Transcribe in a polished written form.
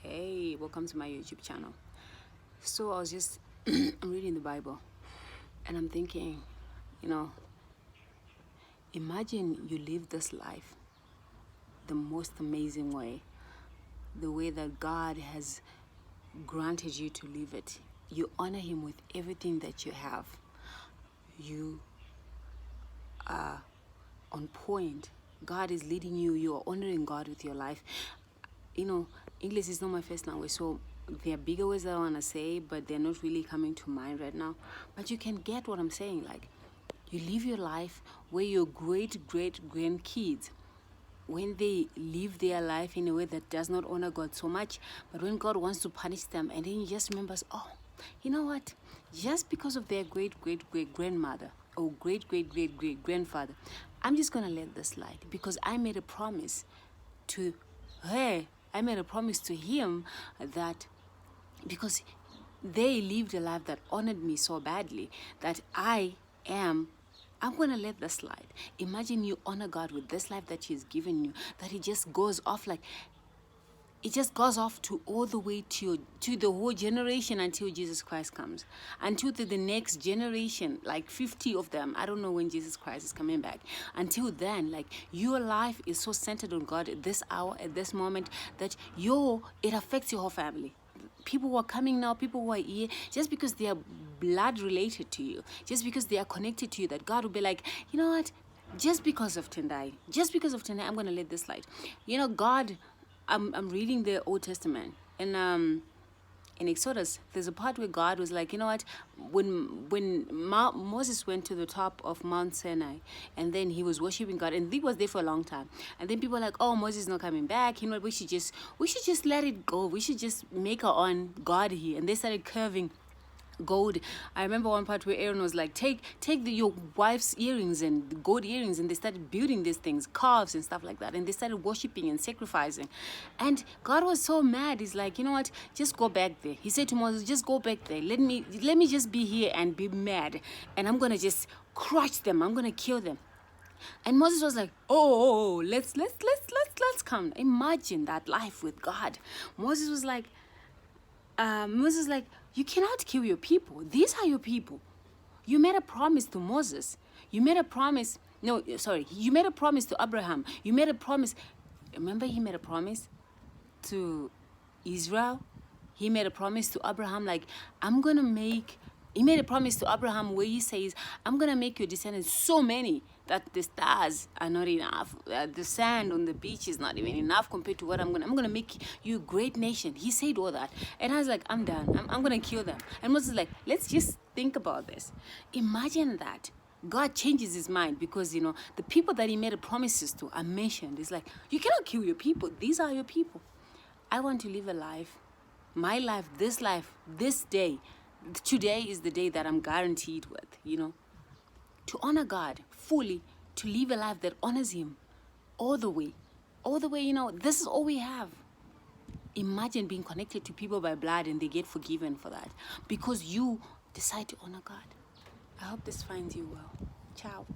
Hey, welcome to my YouTube channel. So I was just I'm reading the Bible and I'm thinking, you know, imagine you live this life the most amazing way, the way that God has granted you to live it. You honor Him with everything that you have. You are on point. God is leading you. You are honoring God with your life. English is not my first language, so there are bigger words that I want to say, but they're not really coming to mind right now. But you can get what I'm saying. Like, you live your life where your great-great-grandkids, when they live their life in a way that does not honor God so much, but when God wants to punish them, and then you just remember, oh, you know what? Just because of their great-great-great-grandmother or great-great-great-great-grandfather, I'm just going to let this slide because I made a promise to her. I made a promise to him that because they lived a life that honored me so badly that I'm going to let this slide. Imagine you honor God with this life that He's given you, that it just goes off like, it just goes off to all the way to the whole generation until Jesus Christ comes. Until the next generation, like 50 of them. I don't know when Jesus Christ is coming back. Until then, like, your life is so centered on God at this hour, at this moment, that it affects your whole family. People who are coming now, people who are here, just because they are blood related to you, just because they are connected to you, that God will be like, you know what? Just because of Tendai, I'm going to let this slide. You know, God, I'm reading the Old Testament, and in Exodus, there's a part where God was like, you know what, when Moses went to the top of Mount Sinai, and then he was worshiping God, and he was there for a long time, and then people were like, oh, Moses is not coming back, you know, we should just let it go, we should just make our own God here. And they started curving gold. I remember one part where Aaron was like, take your wife's earrings and the gold earrings, and they started building these things, calves and stuff like that, and they started worshiping and sacrificing. And God was so mad. He's like, you know what, just go back there. He said to Moses, just go back there, let me just be here and be mad, and I'm gonna just crush them, I'm gonna kill them. And Moses was like, oh, let's come. Imagine that life with God. Moses was like, you cannot kill your people. These are your people. You made a promise to Moses. You made a promise. No, sorry. You made a promise to Abraham. You made a promise. Remember, he made a promise to Israel. He made a promise to Abraham, like, he made a promise to Abraham where he says, I'm going to make your descendants so many that the stars are not enough. The sand on the beach is not even enough compared to what I'm going to make you a great nation. He said all that. And I was like, I'm done. I'm going to kill them. And Moses was like, let's just think about this. Imagine that. God changes his mind because, you know, the people that he made promises to are mentioned. It's like, you cannot kill your people. These are your people. I want to live a life, my life, this day. Today is the day that I'm guaranteed with, you know, to honor God fully, to live a life that honors Him all the way, you know. This is all we have. Imagine being connected to people by blood and they get forgiven for that because you decide to honor God. I hope this finds you well. Ciao.